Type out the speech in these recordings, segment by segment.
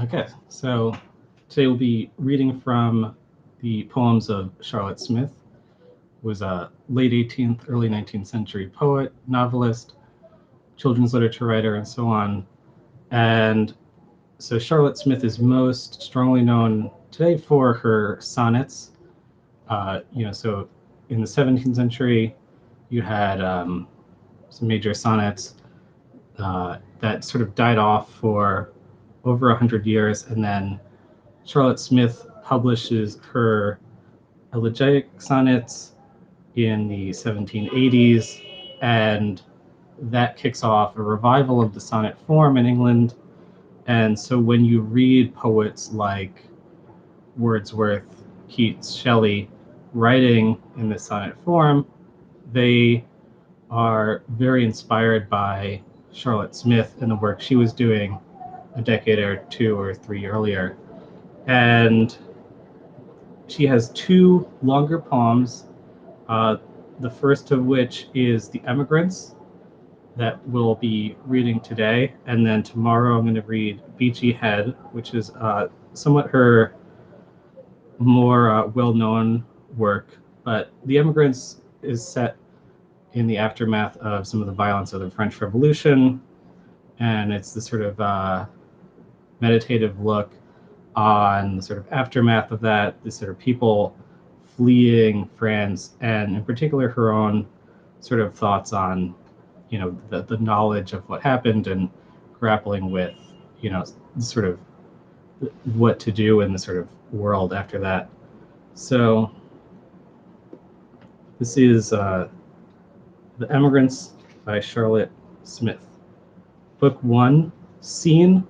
Okay, so today we'll be reading from the poems of Charlotte Smith, who was a late 18th, early 19th century poet, novelist, children's literature writer, and so on. And so Charlotte Smith is most strongly known today for her sonnets. So in the 17th century, you had some major sonnets that sort of died off for over 100 years, and then Charlotte Smith publishes her elegiac sonnets in the 1780s, and that kicks off a revival of the sonnet form in England. And so when you read poets like Wordsworth, Keats, Shelley writing in the sonnet form, they are very inspired by Charlotte Smith and the work she was doing a decade or two or three earlier. And she has two longer poems, the first of which is The Emigrants, that we'll be reading today. And then tomorrow I'm going to read Beachy Head, which is somewhat her more well-known work. But The Emigrants is set in the aftermath of some of the violence of the French Revolution. And it's the sort of meditative look on the sort of aftermath of that, the sort of people fleeing France, and in particular her own sort of thoughts on, the knowledge of what happened and grappling with, sort of what to do in the sort of world after that. So this is The Emigrants by Charlotte Smith. Book 1, Scene.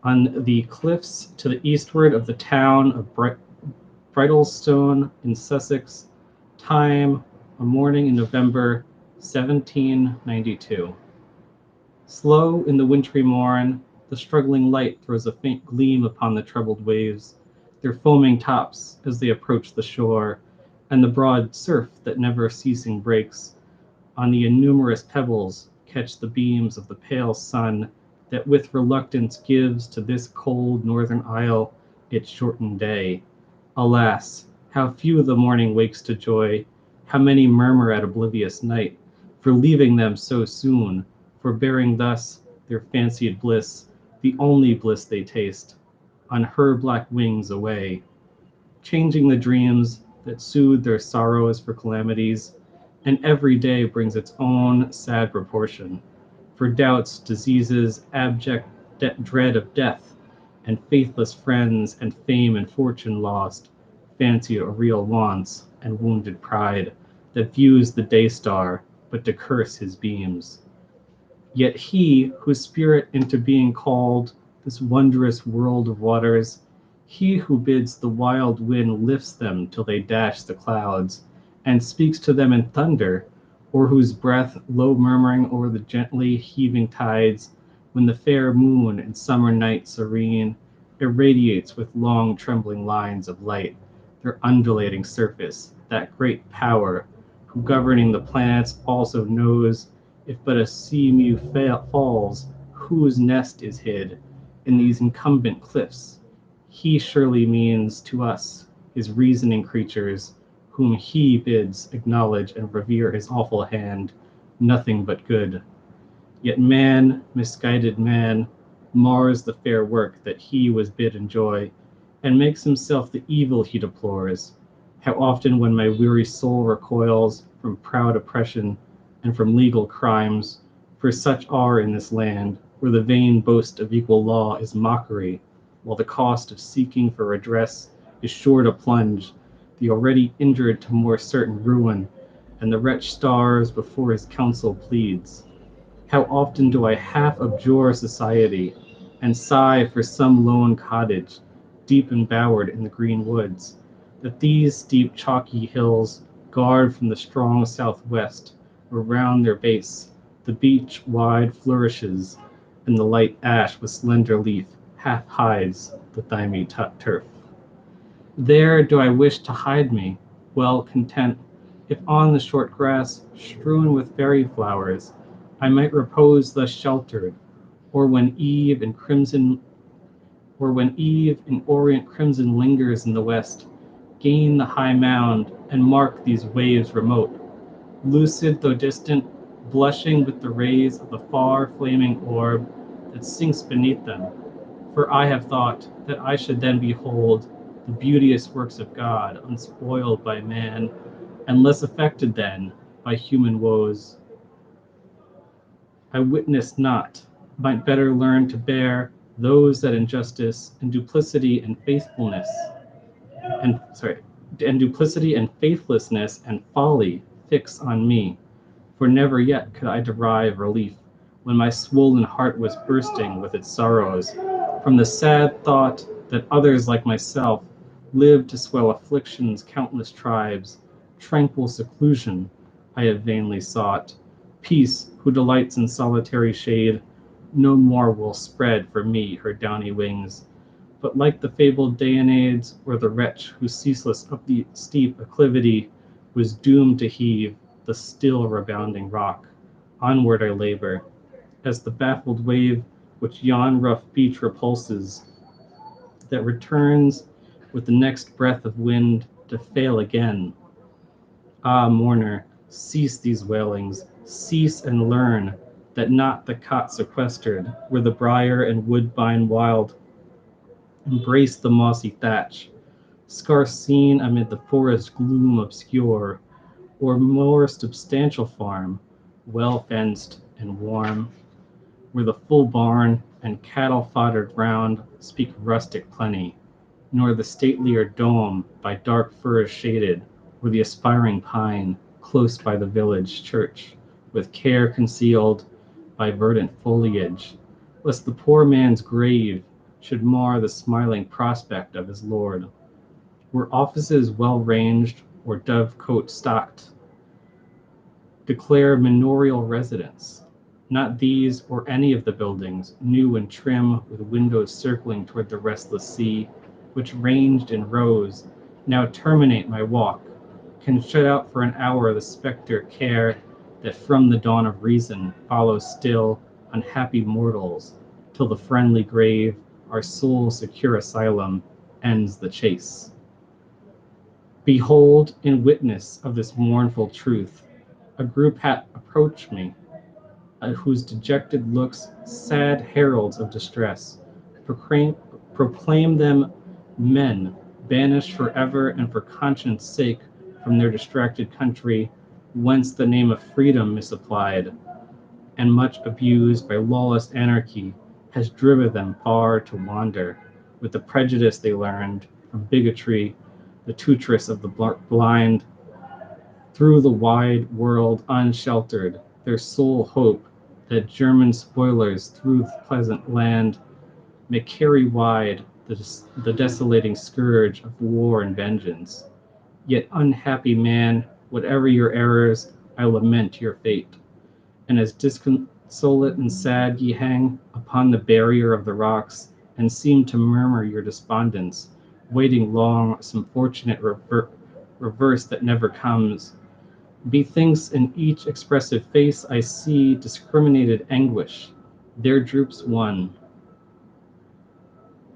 On the cliffs to the eastward of the town of Bridlestone in Sussex, time a morning in November 1792. Slow in the wintry morn, the struggling light throws a faint gleam upon the troubled waves, their foaming tops as they approach the shore, and the broad surf that never ceasing breaks. On the innumerous pebbles catch the beams of the pale sun that with reluctance gives to this cold northern isle its shortened day. Alas, how few the morning wakes to joy, how many murmur at oblivious night, for leaving them so soon, for bearing thus their fancied bliss, the only bliss they taste, on her black wings away, changing the dreams that soothe their sorrows for calamities, and every day brings its own sad proportion, for doubts, diseases, abject dread of death, and faithless friends, and fame and fortune lost, fancy or real wants, and wounded pride, that views the day-star, but to curse his beams. Yet he, whose spirit into being called this wondrous world of waters, he who bids the wild wind lifts them till they dash the clouds, and speaks to them in thunder, or whose breath, low murmuring o'er the gently heaving tides, when the fair moon in summer night serene irradiates with long trembling lines of light their undulating surface, that great power, who governing the planets also knows, if but a sea mew falls, whose nest is hid in these incumbent cliffs, he surely means to us, his reasoning creatures, whom he bids acknowledge and revere his awful hand, nothing but good. Yet man, misguided man, mars the fair work that he was bid enjoy, and makes himself the evil he deplores. How often when my weary soul recoils from proud oppression and from legal crimes, for such are in this land, where the vain boast of equal law is mockery, while the cost of seeking for redress is sure to plunge the already injured to more certain ruin, and the wretch stars before his counsel pleads. How often do I half abjure society, and sigh for some lone cottage, deep embowered in the green woods, that these steep chalky hills guard from the strong southwest, where round their base the beech wide flourishes, and the light ash with slender leaf half hides the thymy turf. There do I wish to hide me, well content, if on the short grass, strewn with fairy flowers, I might repose thus sheltered, or when eve in crimson or when eve in orient crimson lingers in the west, gain the high mound and mark these waves remote, lucid though distant, blushing with the rays of the far flaming orb that sinks beneath them. For I have thought that I should then behold the beauteous works of God unspoiled by man, and less affected then by human woes. I witnessed not, might better learn to bear those that injustice and duplicity and faithfulness and duplicity and faithlessness and folly fix on me, for never yet could I derive relief, when my swollen heart was bursting with its sorrows, from the sad thought that others like myself lived to swell affliction's countless tribes. Tranquil seclusion I have vainly sought. Peace, who delights in solitary shade, no more will spread for me her downy wings, but like the fabled Danaids, or the wretch who ceaseless up the steep acclivity was doomed to heave the still rebounding rock, onward I labor, as the baffled wave which yon rough beach repulses, that returns with the next breath of wind to fail again. Ah, mourner, cease these wailings, cease and learn that not the cot sequestered, where the briar and woodbine wild embrace the mossy thatch, scarce seen amid the forest gloom obscure, or more substantial farm, well fenced and warm, where the full barn and cattle foddered round speak rustic plenty, nor the statelier dome by dark firs shaded, or the aspiring pine close by the village church, with care concealed by verdant foliage, lest the poor man's grave should mar the smiling prospect of his lord. Were offices well ranged, or dove-cote stocked, declare manorial residence. Not these or any of the buildings, new and trim, with windows circling toward the restless sea, which ranged in rows, now terminate my walk, can shut out for an hour the spectre care that from the dawn of reason follows still unhappy mortals, till the friendly grave, our soul's secure asylum, ends the chase. Behold, in witness of this mournful truth, a group hath approached me, whose dejected looks, sad heralds of distress, proclaim them men banished forever and for conscience sake from their distracted country, whence the name of freedom misapplied, and much abused by lawless anarchy, has driven them far to wander, with the prejudice they learned from bigotry, the tutoress of the blind, through the wide world unsheltered, their sole hope that German spoilers through the pleasant land may carry wide the desolating scourge of war and vengeance. Yet, unhappy man, whatever your errors, I lament your fate. And as disconsolate and sad ye hang upon the barrier of the rocks, and seem to murmur your despondence, waiting long some fortunate reverse that never comes, methinks in each expressive face I see discriminated anguish. There droops one,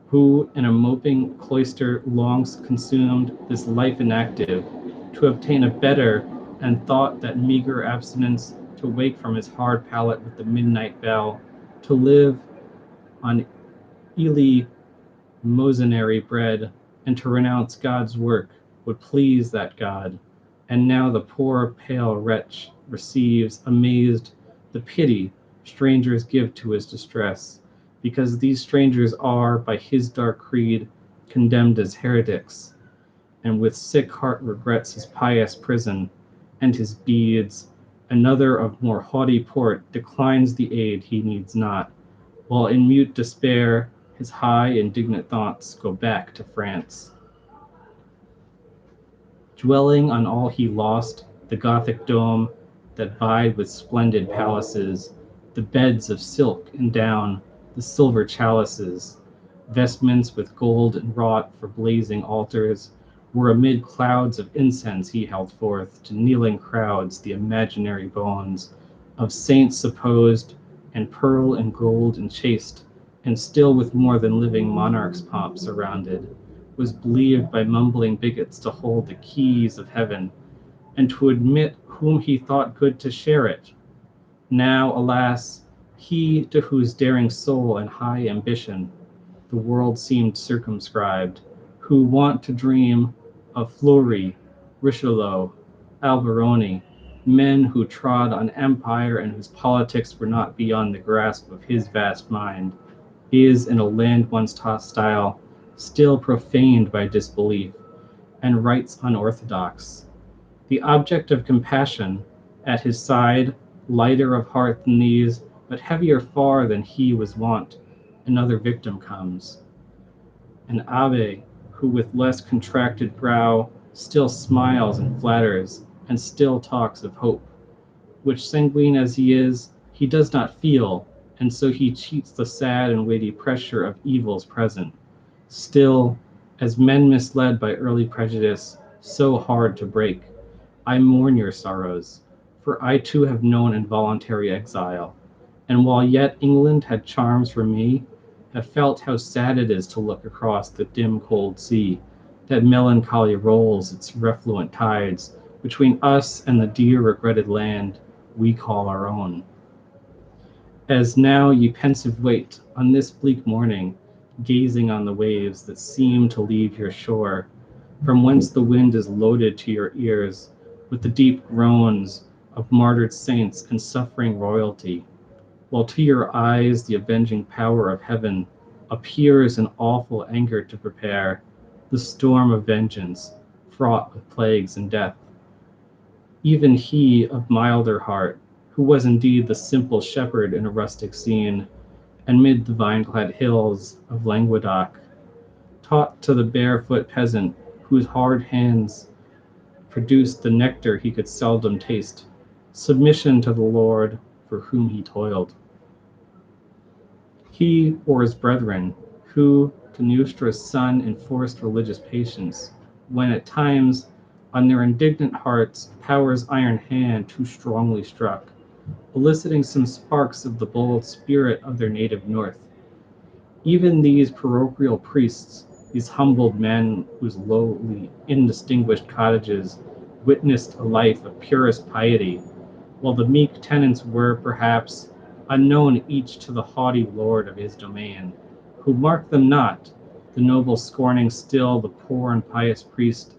who in a moping cloister longs consumed this life inactive, to obtain a better, and thought that meager abstinence, to wake from his hard pallet with the midnight bell, to live on eleemosynary bread, and to renounce God's work would please that God. And now the poor pale wretch receives, amazed, the pity strangers give to his distress, because these strangers are, by his dark creed, condemned as heretics, and with sick heart regrets his pious prison and his beads. Another of more haughty port declines the aid he needs not, while in mute despair his high indignant thoughts go back to France. Dwelling on all he lost, the Gothic dome that vied with splendid palaces, the beds of silk and down, the silver chalices, vestments with gold and wrought for blazing altars, were amid clouds of incense he held forth to kneeling crowds the imaginary bones of saints supposed, and pearl and gold enchased, and still with more than living monarch's pomp surrounded, was believed by mumbling bigots to hold the keys of heaven, and to admit whom he thought good to share it. Now, alas, he to whose daring soul and high ambition the world seemed circumscribed, who wont to dream of Fleury, Richelieu, Alberoni, men who trod on empire and whose politics were not beyond the grasp of his vast mind, is, in a land once hostile, still profaned by disbelief, and rites unorthodox. The object of compassion, at his side, lighter of heart than these, but heavier far than he was wont, another victim comes. An abbé who with less contracted brow still smiles and flatters, and still talks of hope, which sanguine as he is, he does not feel, and so he cheats the sad and weighty pressure of evils present. Still, as men misled by early prejudice, so hard to break, I mourn your sorrows, for I too have known involuntary exile, and while yet England had charms for me, have felt how sad it is to look across the dim cold sea, that melancholy rolls its refluent tides between us and the dear regretted land we call our own. As now ye pensive wait on this bleak morning, gazing on the waves that seem to leave your shore, from whence the wind is loaded to your ears with the deep groans of martyred saints and suffering royalty, while to your eyes the avenging power of heaven appears in awful anger to prepare the storm of vengeance fraught with plagues and death. Even he of milder heart, who was indeed the simple shepherd in a rustic scene, and mid the vine-clad hills of Languedoc, taught to the barefoot peasant whose hard hands produced the nectar he could seldom taste, submission to the Lord for whom he toiled. He or his brethren, who to Neustra's son enforced religious patience, when at times on their indignant hearts power's iron hand too strongly struck, eliciting some sparks of the bold spirit of their native north. Even these parochial priests, these humbled men whose lowly, indistinguished cottages witnessed a life of purest piety, while the meek tenants were, perhaps, unknown each to the haughty lord of his domain, who marked them not, the noble scorning still the poor and pious priest,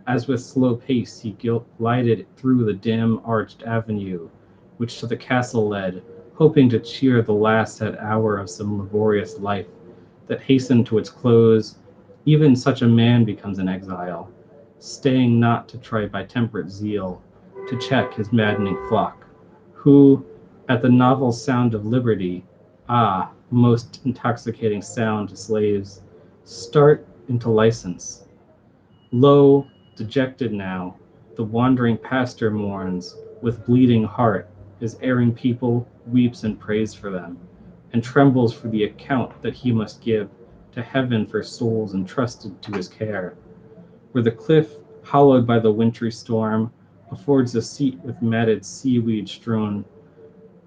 as with slow pace he glided through the dim arched avenue, which to the castle led, hoping to cheer the last sad hour of some laborious life that hastened to its close. Even such a man becomes an exile, staying not to try by temperate zeal to check his maddening flock, who, at the novel sound of liberty, ah, most intoxicating sound to slaves, start into license. Lo, dejected now, the wandering pastor mourns with bleeding heart his erring people, weeps and prays for them, and trembles for the account that he must give to heaven for souls entrusted to his care. Where the cliff, hollowed by the wintry storm, affords a seat with matted seaweed strewn,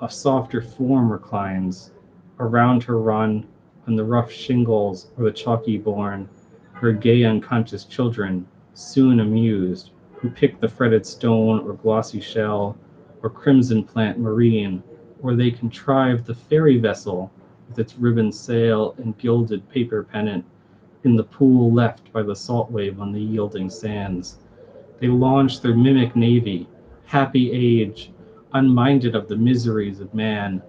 a softer form reclines. Around her run, on the rough shingles or the chalky bourne, her gay unconscious children, soon amused, who pick the fretted stone or glossy shell, or crimson plant marine, or they contrive the fairy vessel with its ribbon sail and gilded paper pennant in the pool left by the salt wave on the yielding sands. They launch their mimic navy, happy age, unminded of the miseries of man.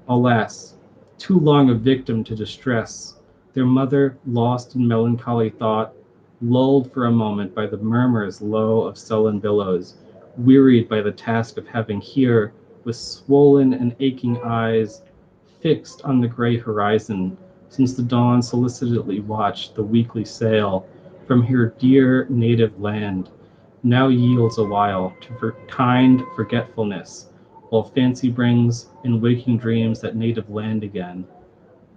Alas, too long a victim to distress, their mother, lost in melancholy thought, lulled for a moment by the murmurs low of sullen billows, wearied by the task of having here, with swollen and aching eyes, fixed on the gray horizon, since the dawn solicitously watched the weekly sail from her dear native land, now yields awhile to kind forgetfulness, while fancy brings in waking dreams that native land again.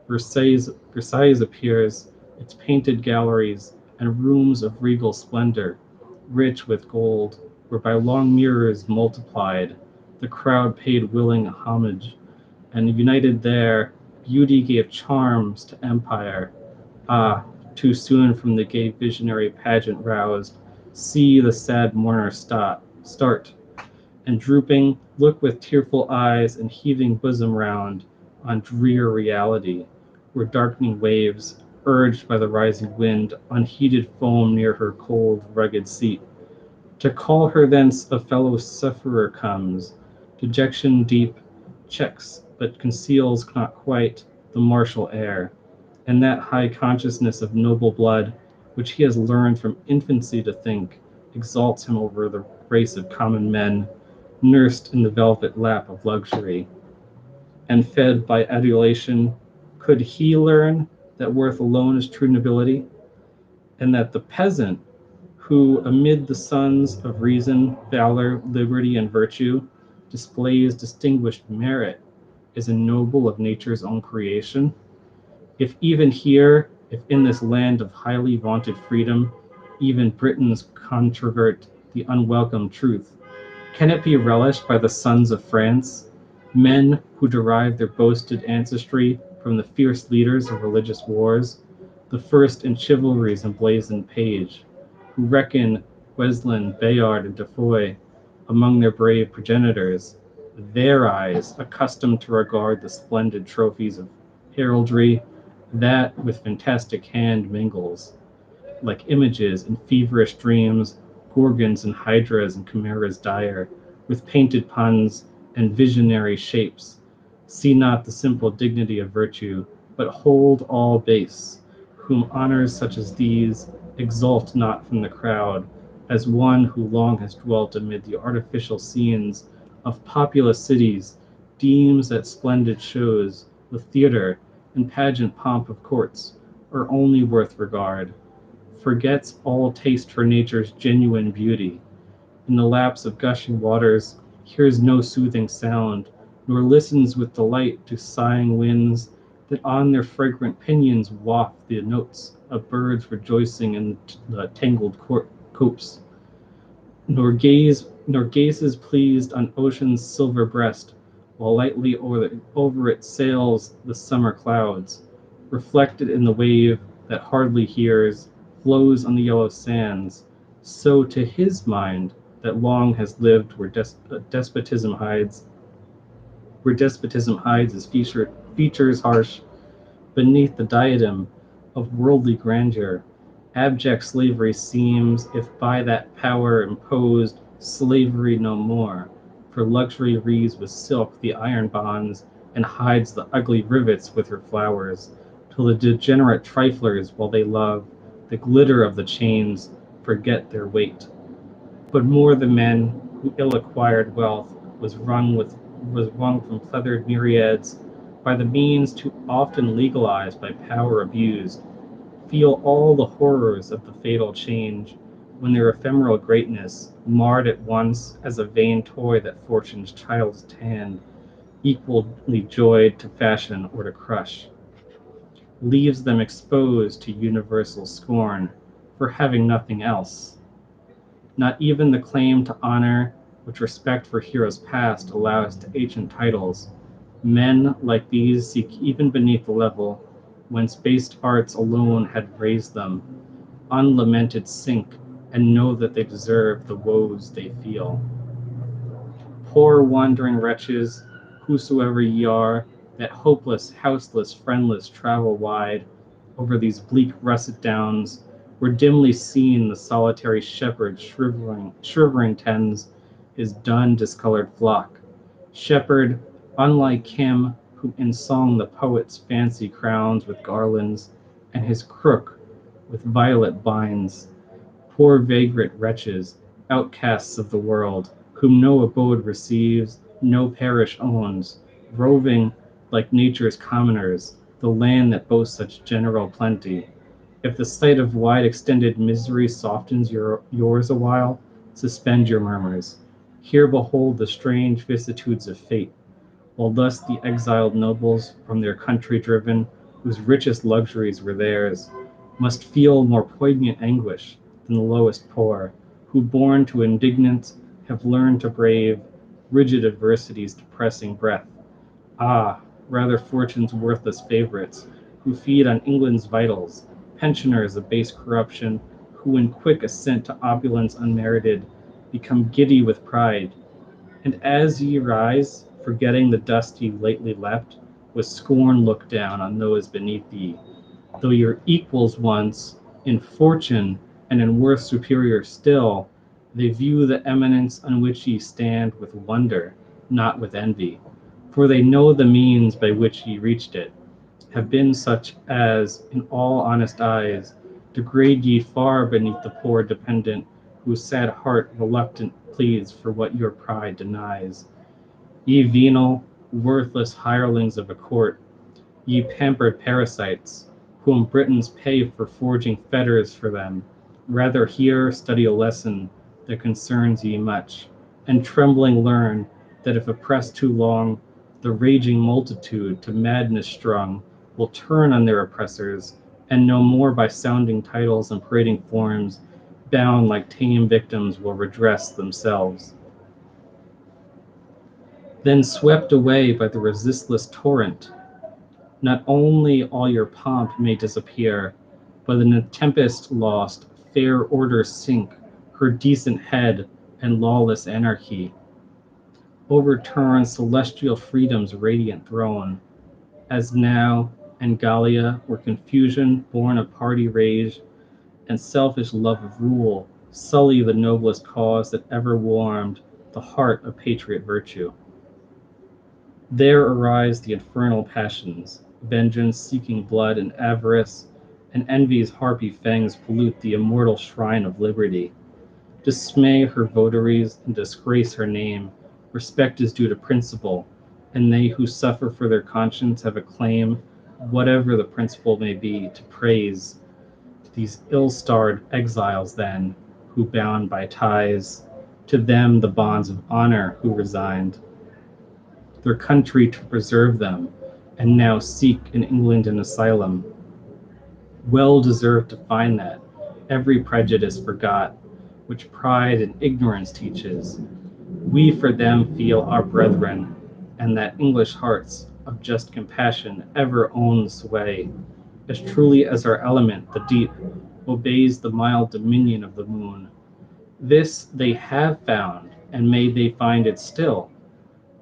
Versailles appears, its painted galleries and rooms of regal splendor, rich with gold, where by long mirrors multiplied, the crowd paid willing homage, and united there Beauty gave charms to empire. Ah, too soon from the gay visionary pageant roused, see the sad mourner start, and drooping, look with tearful eyes and heaving bosom round on drear reality, where darkening waves, urged by the rising wind, unheeded foam near her cold, rugged seat. To call her thence a fellow sufferer comes, dejection deep checks, but conceals not quite the martial air, and that high consciousness of noble blood, which he has learned from infancy to think, exalts him over the race of common men, nursed in the velvet lap of luxury, and fed by adulation. Could he learn that worth alone is true nobility, and that the peasant, who amid the sons of reason, valor, liberty, and virtue, displays distinguished merit, is a noble of nature's own creation? If even here, if in this land of highly vaunted freedom, even Britons controvert the unwelcome truth, can it be relished by the sons of France, men who derive their boasted ancestry from the fierce leaders of religious wars, the first in chivalry's emblazoned page, who reckon Wesley, Bayard, and Defoe among their brave progenitors, their eyes accustomed to regard the splendid trophies of heraldry, that with fantastic hand mingles, like images in feverish dreams, gorgons and hydras and chimeras dire, with painted puns and visionary shapes. See not the simple dignity of virtue, but hold all base, whom honors such as these exalt not from the crowd, as one who long has dwelt amid the artificial scenes of populous cities, deems that splendid shows, with theatre and pageant pomp of courts, are only worth regard, forgets all taste for nature's genuine beauty. In the lapse of gushing waters, hears no soothing sound, nor listens with delight to sighing winds that on their fragrant pinions waft the notes of birds rejoicing in the tangled copse, nor gazes pleased on ocean's silver breast, while lightly over it sails the summer clouds, reflected in the wave that hardly hears, flows on the yellow sands, so to his mind that long has lived despotism hides his features harsh, beneath the diadem of worldly grandeur, abject slavery seems, if by that power imposed, slavery no more, for luxury wreathes with silk the iron bonds, and hides the ugly rivets with her flowers, till the degenerate triflers, while they love the glitter of the chains, forget their weight. But more the men who ill-acquired wealth was wrung from feathered myriads by the means too often legalized by power abused, feel all the horrors of the fatal change, when their ephemeral greatness, marred at once as a vain toy that fortune's child's hand equally joyed to fashion or to crush, leaves them exposed to universal scorn for having nothing else. Not even the claim to honor which respect for heroes past allows to ancient titles. Men like these seek even beneath the level whence based arts alone had raised them, unlamented sink, and know that they deserve the woes they feel. Poor wandering wretches, whosoever ye are, that hopeless, houseless, friendless travel wide over these bleak russet downs, where dimly seen the solitary shepherd shivering tends his dun discolored flock. Shepherd, unlike him whom in song the poet's fancy crowns with garlands, and his crook with violet binds. Poor vagrant wretches, outcasts of the world, whom no abode receives, no parish owns, roving like nature's commoners, the land that boasts such general plenty. If the sight of wide extended misery softens yours awhile, suspend your murmurs. Here behold the strange vicissitudes of fate, while thus the exiled nobles, from their country driven, whose richest luxuries were theirs, must feel more poignant anguish than the lowest poor, who born to indignant have learned to brave rigid adversity's depressing breath. Ah, rather fortune's worthless favorites, who feed on England's vitals, pensioners of base corruption, who in quick ascent to opulence unmerited, become giddy with pride. And as ye rise, forgetting the dust ye lately left, with scorn look down on those beneath ye, though your equals once, in fortune and in worth superior still, they view the eminence on which ye stand with wonder, not with envy. For they know the means by which ye reached it, have been such as, in all honest eyes, degrade ye far beneath the poor dependent, whose sad heart reluctant pleads for what your pride denies. Ye venal, worthless hirelings of a court, ye pampered parasites, whom Britons pay for forging fetters for them, rather here study a lesson that concerns ye much, and trembling learn that if oppressed too long, the raging multitude, to madness strung, will turn on their oppressors, and no more by sounding titles and parading forms, bound like tame victims, will redress themselves. Then swept away by the resistless torrent, not only all your pomp may disappear, but in a tempest lost, fair order sink, her decent head and lawless anarchy. Overturn celestial freedom's radiant throne, as now in Gallia, where confusion born of party rage and selfish love of rule sully the noblest cause that ever warmed the heart of patriot virtue. There arise the infernal passions, vengeance seeking blood, and avarice and envy's harpy fangs pollute the immortal shrine of liberty. Dismay her votaries and disgrace her name. Respect is due to principle, and they who suffer for their conscience have a claim, whatever the principle may be, to praise these ill-starred exiles then, who bound by ties, to them the bonds of honor who resigned their country to preserve them, and now seek in England an asylum. Well deserved to find that, every prejudice forgot, which pride and ignorance teaches. We for them feel our brethren, and that English hearts of just compassion ever own the sway, as truly as our element, the deep, obeys the mild dominion of the moon. This they have found, and may they find it still.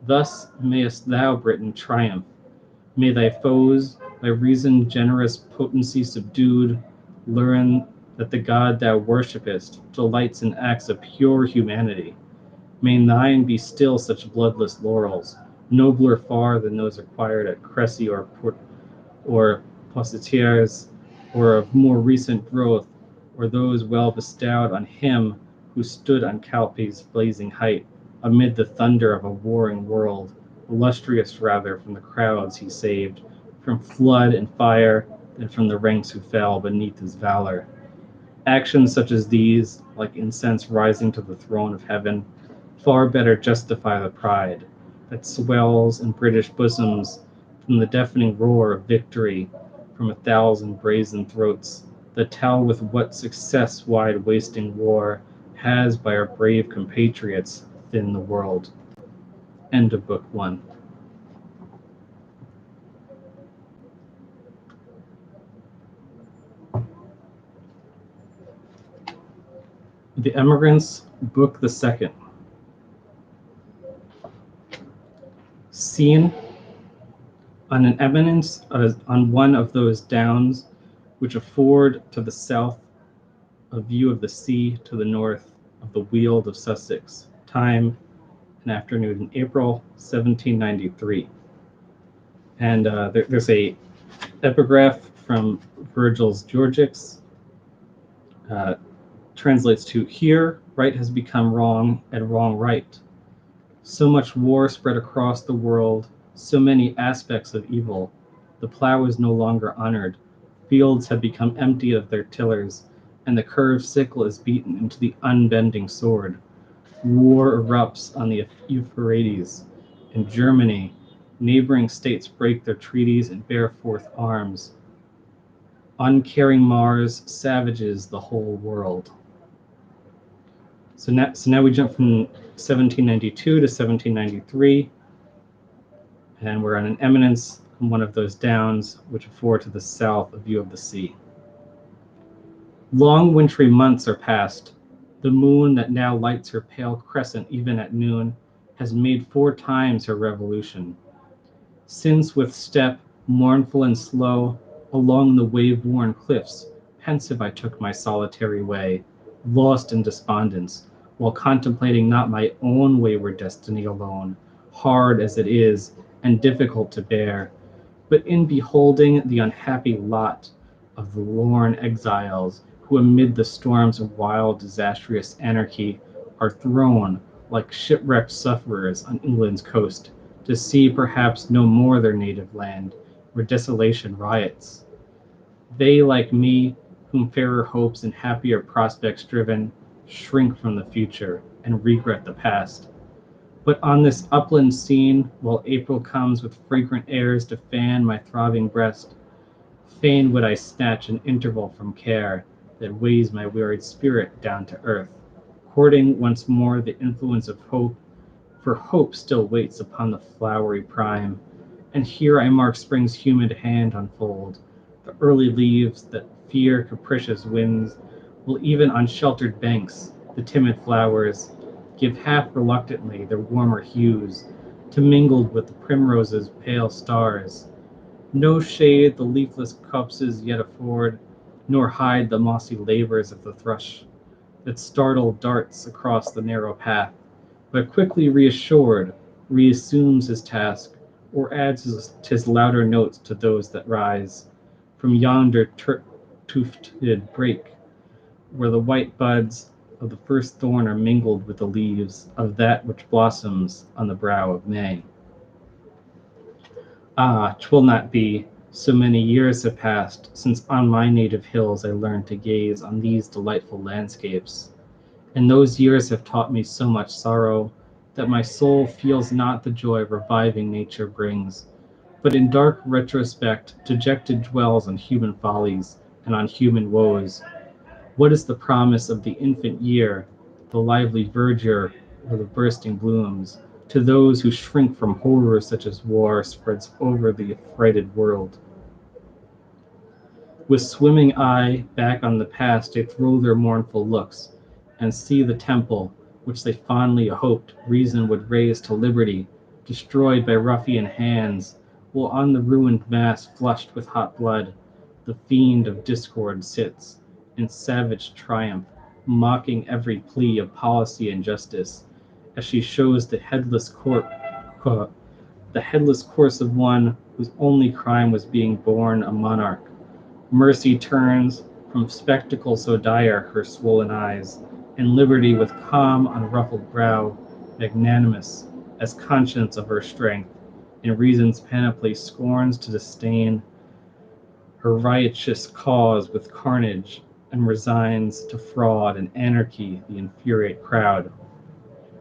Thus mayest thou, Britain, triumph. May thy foes, by reason generous potency subdued, learn that the God thou worshipest delights in acts of pure humanity. May thine be still such bloodless laurels, nobler far than those acquired at Cressy or Poictiers, or of more recent growth, or those well bestowed on him who stood on Calpe's blazing height, amid the thunder of a warring world, illustrious rather from the crowds he saved, from flood and fire, than from the ranks who fell beneath his valor. Actions such as these, like incense rising to the throne of heaven, far better justify the pride that swells in British bosoms from the deafening roar of victory from 1,000 brazen throats that tell with what success wide wasting war has by our brave compatriots thinned the world. End of Book 1. The Emigrants, Book the Second. Scene on an eminence on one of those downs which afford to the south a view of the sea, to the north of the Weald of Sussex. Time, an afternoon in April 1793. And there's a epigraph from Virgil's Georgics. Translates to, here right has become wrong and wrong right. So much war spread across the world, so many aspects of evil. The plow is no longer honored. Fields have become empty of their tillers, and the curved sickle is beaten into the unbending sword. War erupts on the Euphrates. In Germany, neighboring states break their treaties and bear forth arms. Uncaring Mars savages the whole world. So now we jump from 1792 to 1793. and we're on an eminence on one of those downs which afford to the south a view of the sea. Long wintry months are past. The moon that now lights her pale crescent even at noon has made 4 times her revolution. Since with step mournful and slow along the wave-worn cliffs, pensive I took my solitary way, lost in despondence, while contemplating not my own wayward destiny alone, hard as it is and difficult to bear, but in beholding the unhappy lot of the lorn exiles who amid the storms of wild disastrous anarchy are thrown like shipwrecked sufferers on England's coast, to see perhaps no more their native land, where desolation riots. They, like me, whom fairer hopes and happier prospects driven, shrink from the future and regret the past. But on this upland scene, while April comes with fragrant airs to fan my throbbing breast, fain would I snatch an interval from care that weighs my wearied spirit down to earth, courting once more the influence of hope, for hope still waits upon the flowery prime, and here I mark spring's humid hand unfold. The early leaves that fear capricious winds will even on sheltered banks, the timid flowers, give half reluctantly their warmer hues, to mingled with the primrose's pale stars. No shade the leafless copses yet afford, nor hide the mossy labors of the thrush, that startled darts across the narrow path, but quickly reassured, reassumes his task, or adds his louder notes to those that rise from yonder tufted brake, where the white buds of the first thorn are mingled with the leaves of that which blossoms on the brow of May. Ah, 'twill not be, so many years have passed since on my native hills I learned to gaze on these delightful landscapes, and those years have taught me so much sorrow that my soul feels not the joy reviving nature brings, but in dark retrospect dejected dwells on human follies and on human woes. What is the promise of the infant year, the lively verdure or the bursting blooms, to those who shrink from horrors such as war spreads over the affrighted world? With swimming eye back on the past they throw their mournful looks, and see the temple, which they fondly hoped reason would raise to liberty, destroyed by ruffian hands, while on the ruined mass flushed with hot blood, the fiend of discord sits, in savage triumph, mocking every plea of policy and justice, as she shows the headless corse of one whose only crime was being born a monarch. Mercy turns from spectacle so dire her swollen eyes, and Liberty with calm unruffled brow, magnanimous as conscious of her strength, in reason's panoply scorns to disdain her riotous cause with carnage, and resigns to fraud and anarchy the infuriate crowd.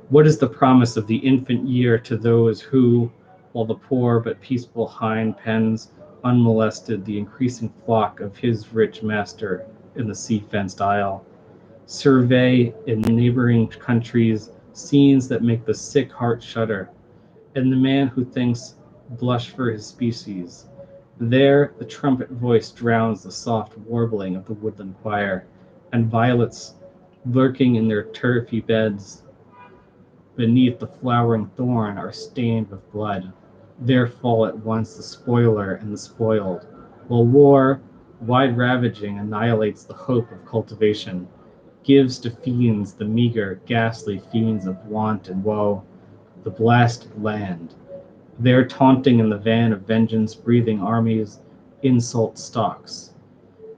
What is the promise of the infant year to those who, while the poor but peaceful hind pens unmolested the increasing flock of his rich master in the sea-fenced isle, survey in neighboring countries scenes that make the sick heart shudder, and the man who thinks blush for his species? There the trumpet voice drowns the soft warbling of the woodland choir, and violets, lurking in their turfy beds, beneath the flowering thorn are stained with blood. There fall at once the spoiler and the spoiled, while war, wide ravaging, annihilates the hope of cultivation, gives to fiends the meager, ghastly fiends of want and woe, the blasted land. There taunting in the van of vengeance breathing armies, insult stalks.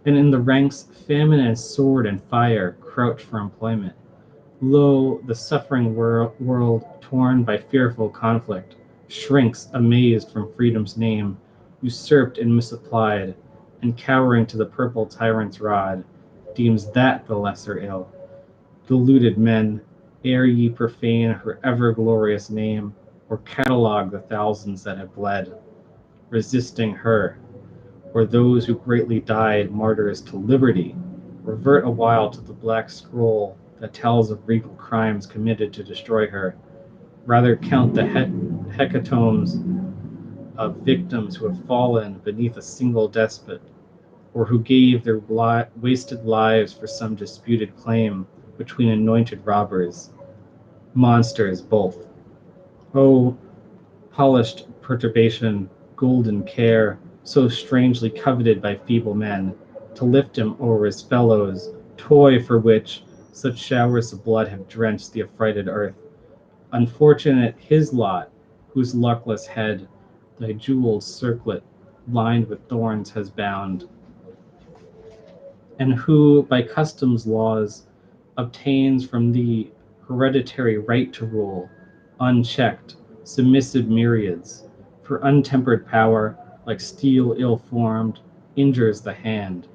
And in the ranks famine and sword and fire crouch for employment. Lo, the suffering world, torn by fearful conflict, shrinks amazed from freedom's name, usurped and misapplied, and cowering to the purple tyrant's rod, deems that the lesser ill. Deluded men, ere ye profane her ever glorious name, or catalogue the thousands that have bled, resisting her, or those who greatly died martyrs to liberty, revert awhile to the black scroll that tells of regal crimes committed to destroy her. Rather count the hecatombs of victims who have fallen beneath a single despot, or who gave their wasted lives for some disputed claim between anointed robbers, monsters both. Oh, polished perturbation, golden care, so strangely coveted by feeble men, to lift him o'er his fellows, toy for which such showers of blood have drenched the affrighted earth. Unfortunate his lot, whose luckless head thy jewelled circlet, lined with thorns, has bound, and who by custom's laws obtains from thee hereditary right to rule, unchecked, submissive myriads. For untempered power, like steel ill-formed, injures the hand.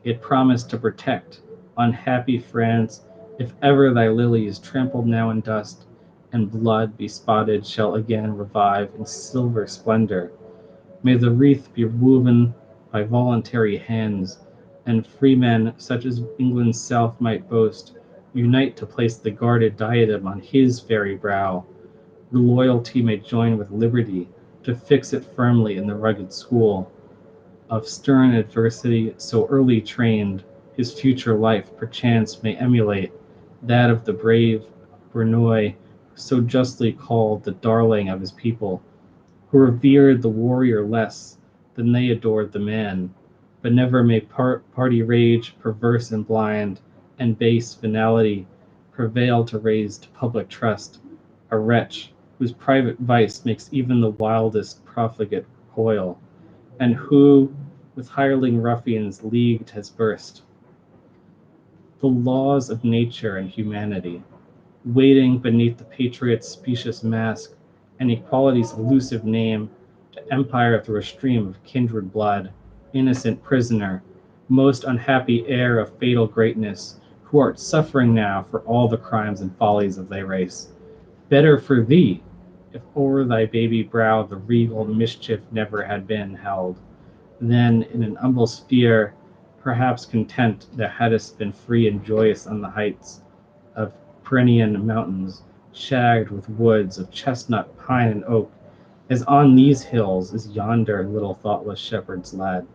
It promised to protect unhappy France, if ever thy lilies, trampled now in dust and blood bespotted, shall again revive in silver splendor. May the wreath be woven by voluntary hands, and freemen, such as England's South might boast, unite to place the guarded diadem on his fairy brow. Loyalty may join with liberty to fix it firmly in the rugged school of stern adversity so early trained. His future life perchance may emulate that of the brave Bernoy, so justly called the darling of his people, who revered the warrior less than they adored the man. But never may party rage, perverse and blind, and base venality prevail to raise to public trust a wretch whose private vice makes even the wildest profligate recoil, and who with hireling ruffians leagued has burst the laws of nature and humanity, waiting beneath the patriot's specious mask and equality's elusive name to empire through a stream of kindred blood, innocent prisoner, most unhappy heir of fatal greatness, who art suffering now for all the crimes and follies of thy race. Better for thee, if o'er thy baby brow the regal mischief never had been held, than in an humble sphere, perhaps content thou hadst been free and joyous on the heights of Pyrenean mountains, shagged with woods of chestnut, pine, and oak, as on these hills is yonder little thoughtless shepherd's lad,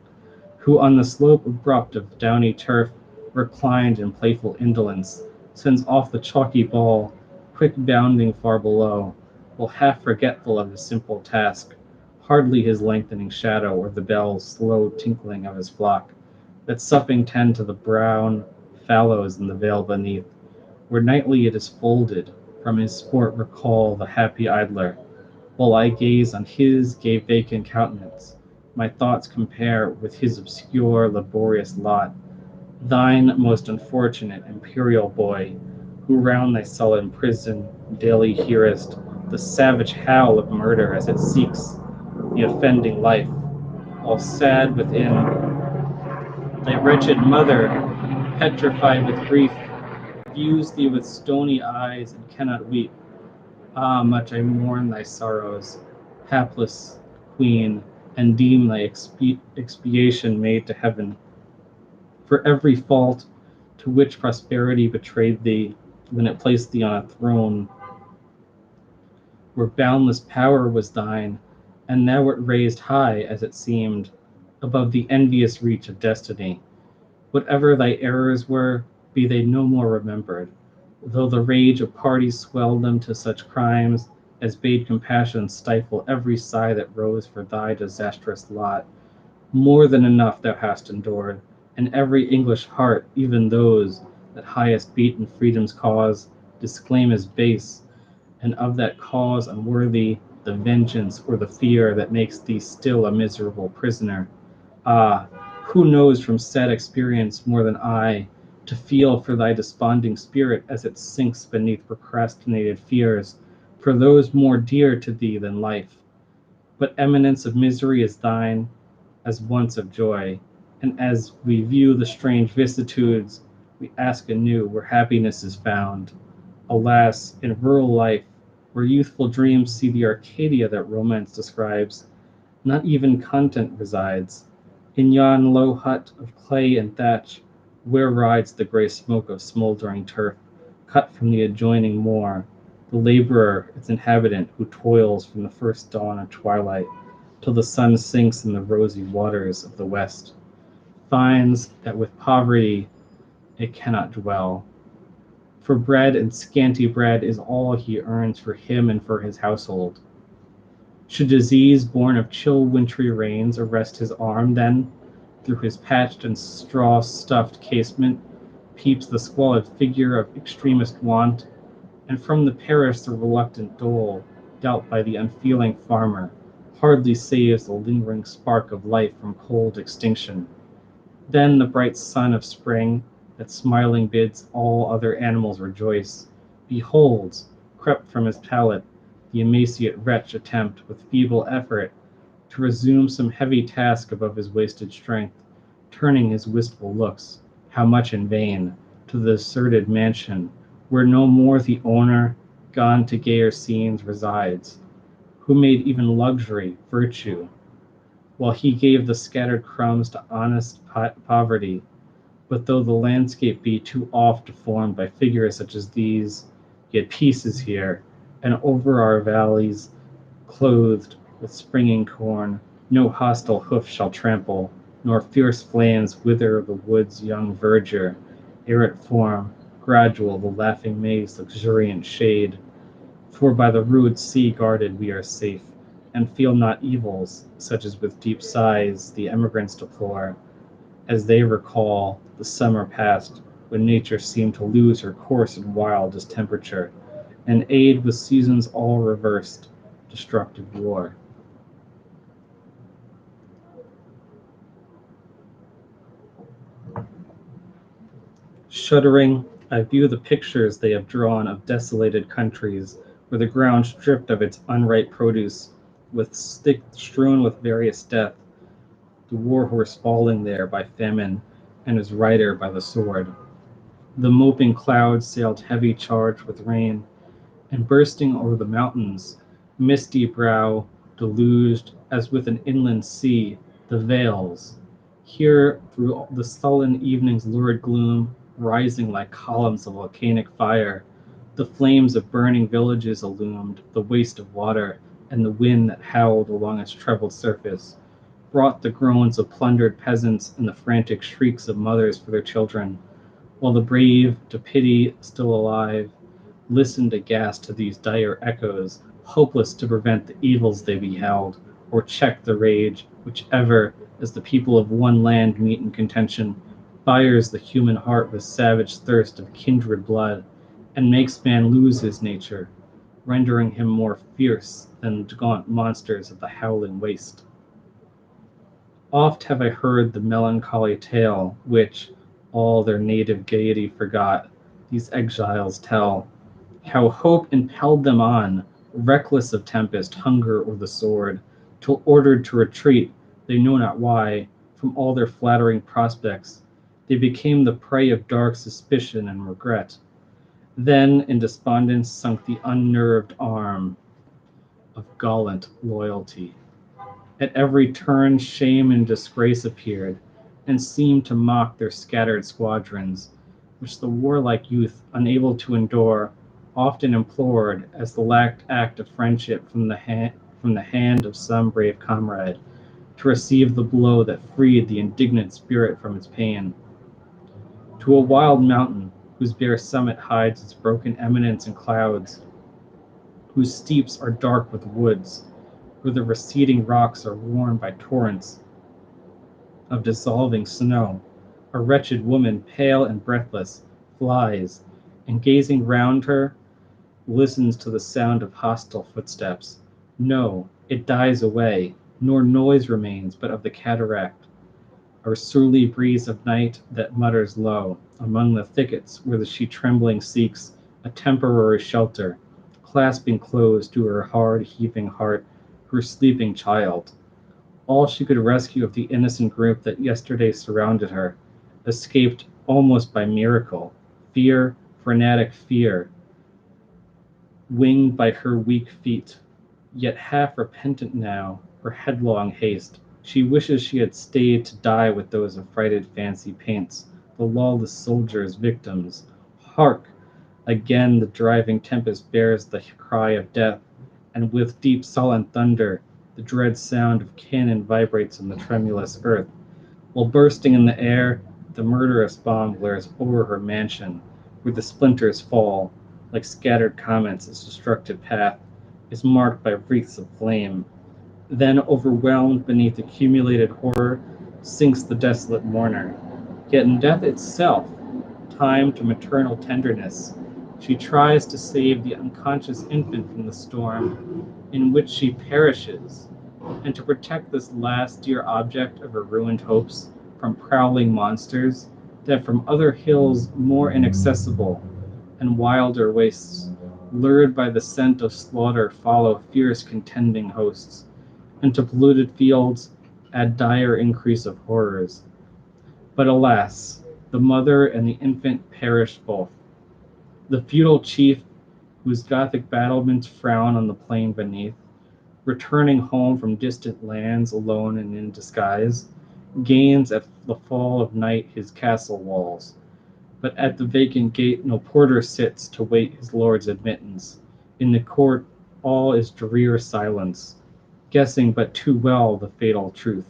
who on the slope abrupt of downy turf, reclined in playful indolence, sends off the chalky ball, quick bounding far below, while half forgetful of his simple task, hardly his lengthening shadow or the bell's slow tinkling of his flock, that supping tend to the brown fallows in the vale beneath, where nightly it is folded, from his sport recall the happy idler, while I gaze on his gay vacant countenance, my thoughts compare with his obscure laborious lot, thine most unfortunate imperial boy, who round thy sullen prison daily hearest the savage howl of murder as it seeks the offending life, while sad within thy wretched mother, petrified with grief, views thee with stony eyes and cannot weep. Ah, much I mourn thy sorrows, hapless queen, and deem thy expiation made to heaven for every fault to which prosperity betrayed thee when it placed thee on a throne where boundless power was thine, and thou wert raised high, as it seemed, above the envious reach of destiny. Whatever thy errors were, be they no more remembered, though the rage of parties swelled them to such crimes as bade compassion stifle every sigh that rose for thy disastrous lot. More than enough thou hast endured, and every English heart, even those that highest beat in freedom's cause, disclaim as base, and of that cause unworthy the vengeance or the fear that makes thee still a miserable prisoner. Ah, who knows from sad experience more than I to feel for thy desponding spirit as it sinks beneath procrastinated fears for those more dear to thee than life? What eminence of misery is thine, as once of joy? And as we view the strange vicissitudes, we ask anew where happiness is found. Alas, in rural life, where youthful dreams see the Arcadia that romance describes, not even content resides. In yon low hut of clay and thatch, where rides the grey smoke of smouldering turf, cut from the adjoining moor, the laborer, its inhabitant, who toils from the first dawn of twilight, till the sun sinks in the rosy waters of the west, finds that with poverty it cannot dwell. For bread and scanty bread is all he earns for him and for his household. Should disease born of chill wintry rains arrest his arm, then, through his patched and straw-stuffed casement, peeps the squalid figure of extremest want, and from the parish the reluctant dole, dealt by the unfeeling farmer, hardly saves the lingering spark of life from cold extinction. Then the bright sun of spring, that smiling bids all other animals rejoice, beholds, crept from his pallet, the emaciate wretch attempt, with feeble effort, to resume some heavy task above his wasted strength, turning his wistful looks, how much in vain, to the deserted mansion, where no more the owner, gone to gayer scenes, resides, who made even luxury virtue, while he gave the scattered crumbs to honest poverty. But though the landscape be too oft deformed by figures such as these, yet peace is here, and over our valleys, clothed with springing corn, no hostile hoof shall trample, nor fierce flames wither the wood's young verdure, ere it form, gradual, the laughing May's luxuriant shade. For by the rude sea guarded we are safe, and feel not evils, such as with deep sighs the emigrants deplore, as they recall the summer past, when nature seemed to lose her coarse and wild distemperature, and aid with seasons all reversed, destructive war. Shuddering, I view the pictures they have drawn of desolated countries, where the ground stripped of its unripe produce, with stick strewn with various death, the war horse falling there by famine, and his rider by the sword. The moping clouds sailed heavy charged with rain, and bursting over the mountains, misty brow, deluged as with an inland sea, the vales. Here, through the sullen evening's lurid gloom, rising like columns of volcanic fire, the flames of burning villages illumed the waste of water, and the wind that howled along its troubled surface brought the groans of plundered peasants and the frantic shrieks of mothers for their children, while the brave, to pity still alive, listened aghast to these dire echoes, hopeless to prevent the evils they beheld, or check the rage which ever, as the people of one land meet in contention, fires the human heart with savage thirst of kindred blood, and makes man lose his nature, rendering him more fierce than the gaunt monsters of the howling waste. Oft have I heard the melancholy tale which, all their native gaiety forgot, these exiles tell, how hope impelled them on, reckless of tempest, hunger, or the sword, till ordered to retreat, they know not why, from all their flattering prospects, they became the prey of dark suspicion and regret. Then in despondence sunk the unnerved arm of gallant loyalty. At every turn shame and disgrace appeared, and seemed to mock their scattered squadrons, which the warlike youth, unable to endure, often implored as the last act of friendship from the hand of some brave comrade, to receive the blow that freed the indignant spirit from its pain. To a wild mountain, whose bare summit hides its broken eminence in clouds, whose steeps are dark with woods, where the receding rocks are worn by torrents of dissolving snow, a wretched woman, pale and breathless, flies, and gazing round her, listens to the sound of hostile footsteps. No, it dies away, nor noise remains but of the cataract, or surly breeze of night that mutters low among the thickets where she trembling seeks a temporary shelter, clasping close to her hard heaving heart her sleeping child, all she could rescue of the innocent group that yesterday surrounded her, escaped almost by miracle. Fear, fanatic fear, winged by her weak feet, yet half repentant now for headlong haste. She wishes she had stayed to die with those affrighted fancy paints, the lawless soldiers' victims. Hark! Again the driving tempest bears the cry of death, and with deep sullen thunder The dread sound of cannon vibrates on the tremulous earth. While bursting in the air, the murderous bomb glares over her mansion, where the splinters fall, like scattered comets. Its destructive path is marked by wreaths of flame. Then, overwhelmed beneath accumulated horror, sinks the desolate mourner. Yet in death itself, time to maternal tenderness, she tries to save the unconscious infant from the storm in which she perishes, and to protect this last dear object of her ruined hopes from prowling monsters that from other hills more inaccessible and wilder wastes, lured by the scent of slaughter, follow fierce contending hosts, and to polluted fields add dire increase of horrors. But alas, the mother and the infant perish both. The feudal chief, whose Gothic battlements frown on the plain beneath, returning home from distant lands alone and in disguise, gains at the fall of night his castle walls. But at the vacant gate no porter sits to wait his lord's admittance. In the court all is drear silence. Guessing but too well the fatal truth,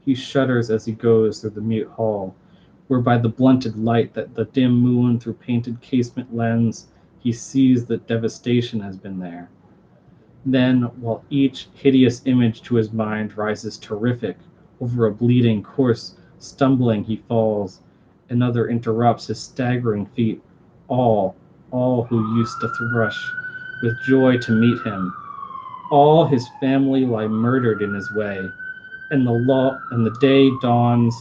he shudders as he goes through the mute hall, where by the blunted light that the dim moon through painted casement lends, he sees that devastation has been there. Then, while each hideous image to his mind rises terrific over a bleeding corse, stumbling he falls. Another interrupts his staggering feet. All, all who used to rush with joy to meet him, all his family lie murdered in his way, and the day dawns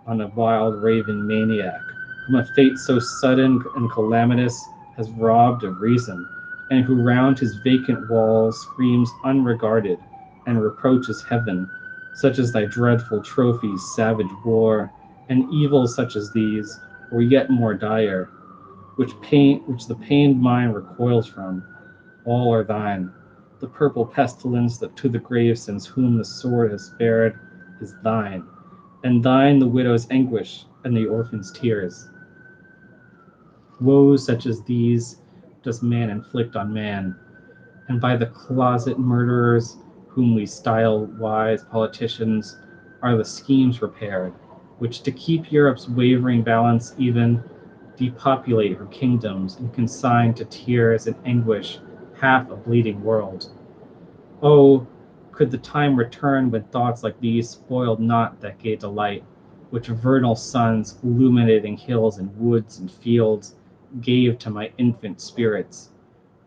on a wild raving maniac, whom a fate so sudden and calamitous has robbed of reason, and who round his vacant walls screams unregarded, and reproaches heaven, such as thy dreadful trophies savage war, and evils such as these, or yet more dire, which the pained mind recoils from, all are thine. The purple pestilence that to the grave sends whom the sword has spared is thine, and thine the widow's anguish and the orphan's tears. Woes such as these does man inflict on man, and by the closet murderers, whom we style wise politicians, are the schemes prepared, which to keep Europe's wavering balance even, depopulate her kingdoms and consign to tears and anguish half a bleeding world. Oh, could the time return when thoughts like these spoiled not that gay delight, which vernal suns, illuminating hills and woods and fields, gave to my infant spirits.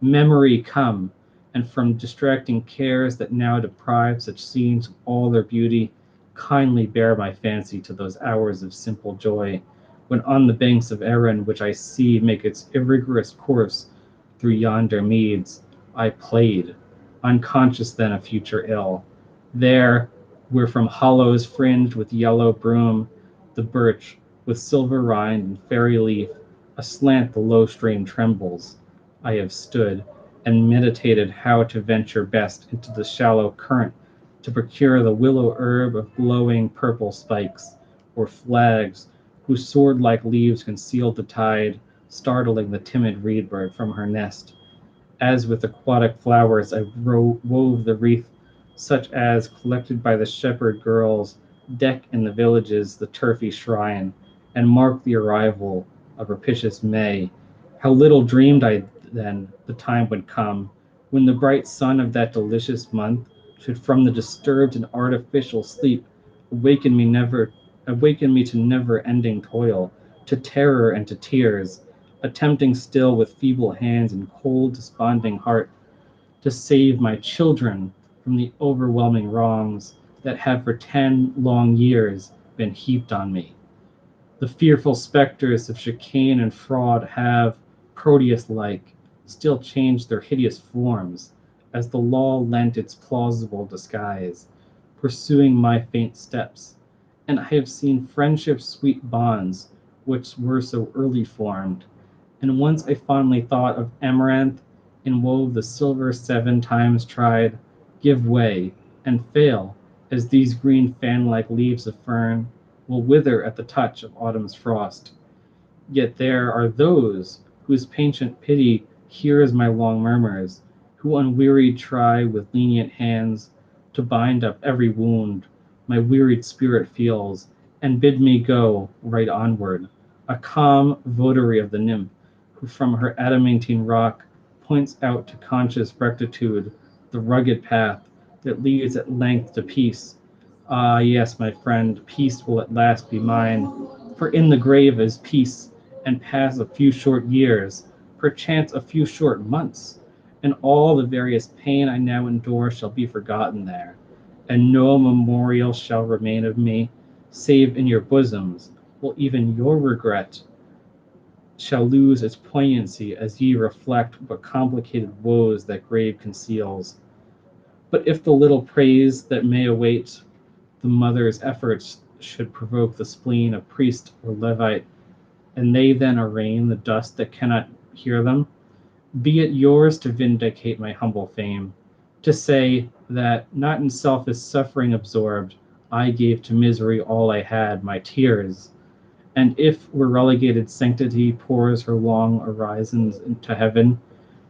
Memory come, and from distracting cares that now deprive such scenes of all their beauty, kindly bear my fancy to those hours of simple joy, when on the banks of Erin, which I see make its irregular course through yonder meads, I played, unconscious then of future ill. There, where from hollows fringed with yellow broom, the birch, with silver rind and fairy leaf, aslant the low stream trembles, I have stood, and meditated how to venture best into the shallow current to procure the willow herb of glowing purple spikes, or flags whose sword-like leaves concealed the tide, startling the timid reed-bird from her nest. As with aquatic flowers I wove the wreath, such as, collected by the shepherd girls, deck in the villages the turfy shrine, and mark the arrival of propitious May. How little dreamed I then the time would come, when the bright sun of that delicious month should from the disturbed and artificial sleep awaken me never awaken me to never-ending toil, to terror and to tears, attempting still with feeble hands and cold desponding heart to save my children from the overwhelming wrongs that have for 10 long years been heaped on me. The fearful spectres of chicane and fraud have, Proteus-like, still changed their hideous forms, as the law lent its plausible disguise, pursuing my faint steps, and I have seen friendship's sweet bonds, which were so early formed, and once I fondly thought of amaranth, and wove the silver 7 times tried, give way, and fail, as these green fan-like leaves of fern will wither at the touch of autumn's frost. Yet there are those whose patient pity hears my long murmurs, who unwearied try with lenient hands to bind up every wound my wearied spirit feels, and bid me go right onward, a calm votary of the nymph, who from her adamantine rock points out to conscious rectitude the rugged path that leads at length to peace. Ah, yes, my friend, peace will at last be mine, for in the grave is peace, and pass a few short years, perchance a few short months, and all the various pain I now endure shall be forgotten there, and no memorial shall remain of me, save in your bosoms, while even your regret shall lose its poignancy as ye reflect what complicated woes that grave conceals. But if the little praise that may await the mother's efforts should provoke the spleen of priest or Levite, and they then arraign the dust that cannot hear them, be it yours to vindicate my humble fame, to say that, not in selfish suffering absorbed, I gave to misery all I had, my tears, and if where relegated sanctity pours her long orisons into heaven,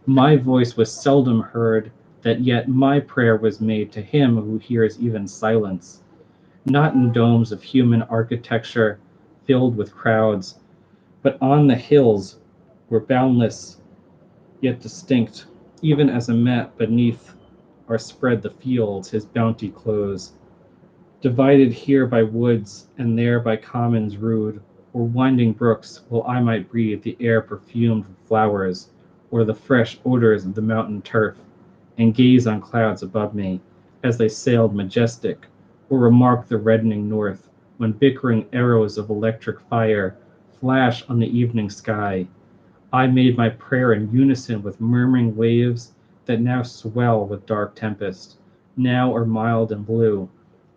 my voice was seldom heard, that yet my prayer was made to him who hears even silence, not in domes of human architecture filled with crowds, but on the hills where boundless yet distinct, even as a mat beneath are spread the fields his bounty clothes, divided here by woods and there by commons rude, or winding brooks, while I might breathe the air perfumed with flowers, or the fresh odors of the mountain turf, and gaze on clouds above me as they sailed majestic, or remark the reddening north when bickering arrows of electric fire flash on the evening sky. I made my prayer in unison with murmuring waves that now swell with dark tempest, now are mild and blue,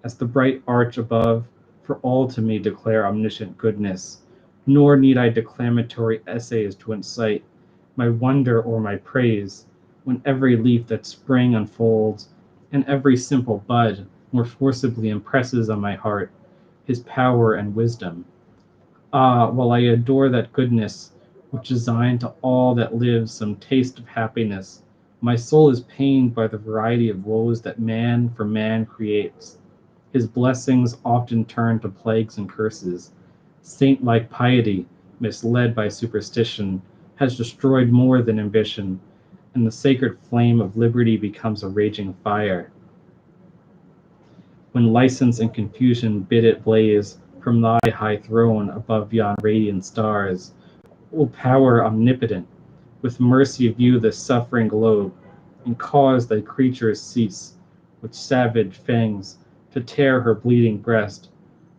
as the bright arch above, for all to me declare omniscient goodness. Nor need I declamatory essays to incite my wonder or my praise, when every leaf that spring unfolds, and every simple bud more forcibly impresses on my heart his power and wisdom. Ah, while I adore that goodness which designed to all that lives some taste of happiness, my soul is pained by the variety of woes that man for man creates. His blessings often turn to plagues and curses. Saint-like piety, misled by superstition, has destroyed more than ambition, and the sacred flame of liberty becomes a raging fire, when license and confusion bid it blaze from thy high throne above yon radiant stars. O power omnipotent, with mercy view this suffering globe, and cause thy creatures cease, with savage fangs, to tear her bleeding breast.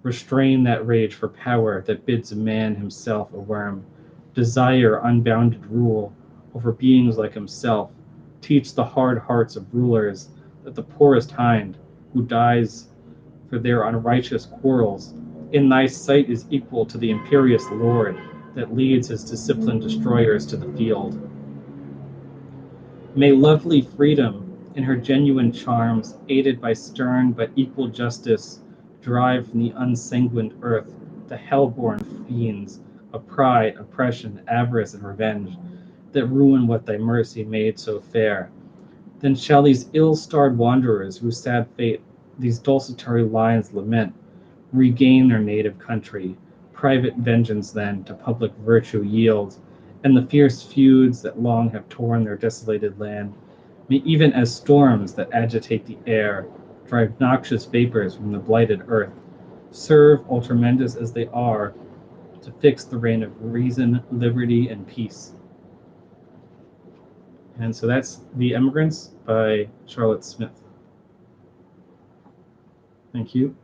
Restrain that rage for power that bids a man himself a worm. Desire unbounded rule over beings like himself. Teach the hard hearts of rulers that the poorest hind, who dies for their unrighteous quarrels, in thy sight is equal to the imperious lord that leads his disciplined destroyers to the field. May lovely freedom, in her genuine charms, aided by stern but equal justice, drive from the unsanguined earth the hell-born fiends of pride, oppression, avarice, and revenge, that ruin what thy mercy made so fair. Then shall these ill-starred wanderers, whose sad fate these desultory lines lament, regain their native country, private vengeance then to public virtue yield, and the fierce feuds that long have torn their desolated land may, even as storms that agitate the air, drive noxious vapors from the blighted earth, serve, all tremendous as they are, to fix the reign of reason, liberty, and peace. And so that's The Emigrants by Charlotte Smith. Thank you.